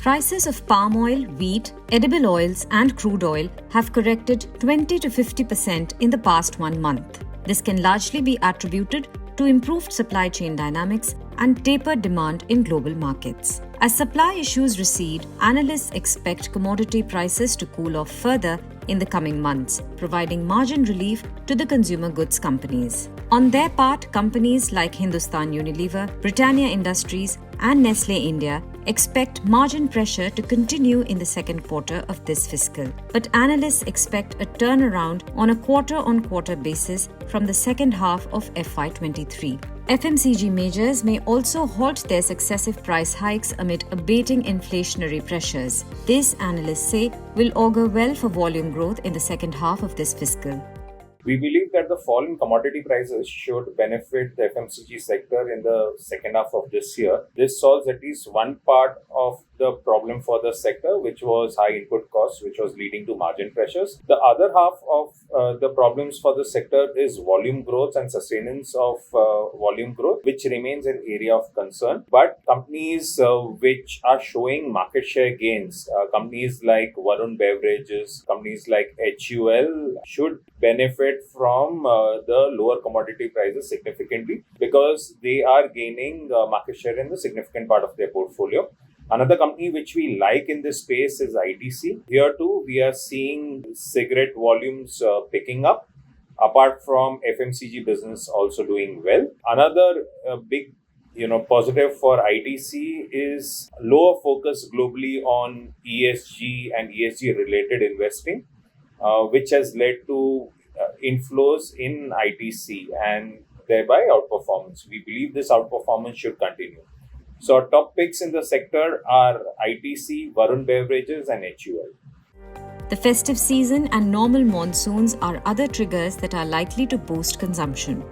Prices of palm oil, wheat, edible oils, and crude oil have corrected 20 to 50% in the past 1 month. This can largely be attributed to improved supply chain dynamics and tapered demand in global markets. As supply issues recede, analysts expect commodity prices to cool off further in the coming months, providing margin relief to the consumer goods companies. On their part, companies like Hindustan Unilever, Britannia Industries, and Nestle India expect margin pressure to continue in the second quarter of this fiscal. But analysts expect a turnaround on a quarter-on-quarter basis from the second half of FY23. FMCG majors may also halt their successive price hikes amid abating inflationary pressures. This, analysts say, will augur well for volume growth in the second half of this fiscal. We believe that the fall in commodity prices should benefit the FMCG sector in the second half of this year. This solves at least one part of the problem for the sector, which was high input costs, which was leading to margin pressures. The other half of the problems for the sector is volume growth and sustenance of volume growth, which remains an area of concern. But companies which are showing market share gains, companies like Varun Beverages, companies like HUL should benefit from the lower commodity prices significantly because they are gaining market share in the significant part of their portfolio. Another company which we like in this space is ITC. Here too, we are seeing cigarette volumes picking up, apart from FMCG business also doing well. Another big positive for ITC is lower focus globally on ESG and ESG related investing, which has led to inflows in ITC and thereby outperformance. We believe this outperformance should continue. So our top picks in the sector are ITC, Varun Beverages and HUL. The festive season and normal monsoons are other triggers that are likely to boost consumption.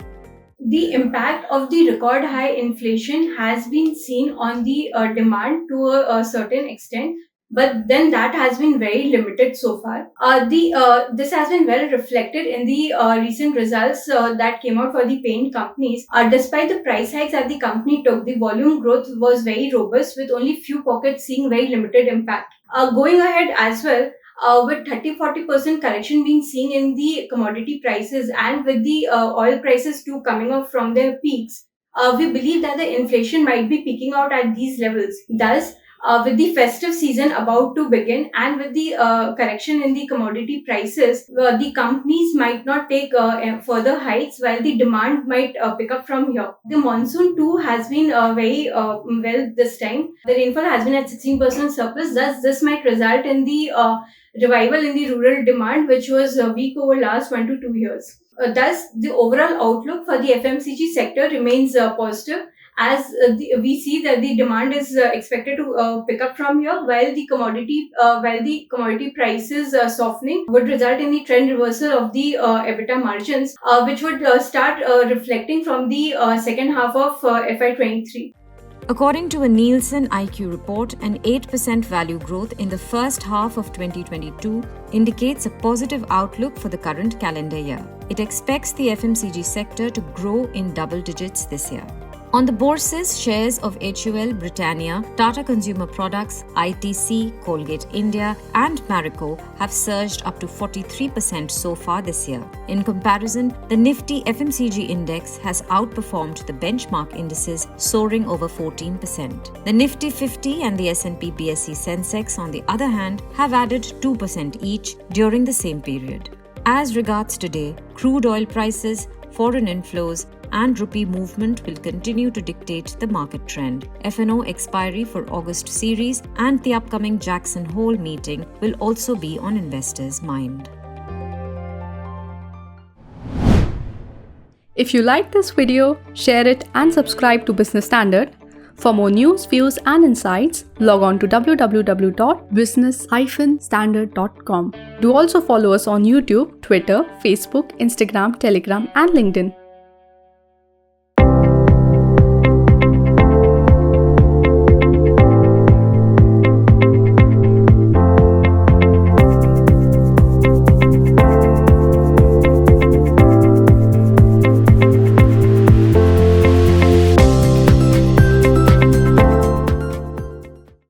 The impact of the record high inflation has been seen on the demand to a certain extent, but then that has been very limited so far. This has been well reflected in the recent results that came out for the paint companies. Despite the price hikes that the company took, the volume growth was very robust, with only few pockets seeing very limited impact. Going ahead as well, with 30-40% correction being seen in the commodity prices and with the oil prices too coming up from their peaks, we believe that the inflation might be peaking out at these levels. Thus, with the festive season about to begin and with the correction in the commodity prices, the companies might not take further hikes while the demand might pick up from here. The monsoon too has been very well this time. The rainfall has been at 16% surplus. Thus, this might result in the revival in the rural demand, which was weak over last 1 to 2 years. Thus, the overall outlook for the FMCG sector remains positive, as we see that the demand is expected to pick up from here, while the commodity prices softening would result in the trend reversal of the EBITDA margins, which would start reflecting from the second half of FY23. According to a Nielsen IQ report, an 8% value growth in the first half of 2022 indicates a positive outlook for the current calendar year. It expects the FMCG sector to grow in double digits this year. On the bourses, shares of HUL, Britannia, Tata Consumer Products, ITC, Colgate India, and Marico have surged up to 43% so far this year. In comparison, the Nifty FMCG index has outperformed the benchmark indices, soaring over 14%. The Nifty 50 and the S&P BSE Sensex, on the other hand, have added 2% each during the same period. As regards today, crude oil prices, foreign inflows, and rupee movement will continue to dictate the market trend. F&O expiry for August series and the upcoming Jackson Hole meeting will also be on investors' mind. If you like this video, share it and subscribe to Business Standard. For more news, views and insights, log on to www.business-standard.com. Do also follow us on YouTube, Twitter, Facebook, Instagram, Telegram and LinkedIn.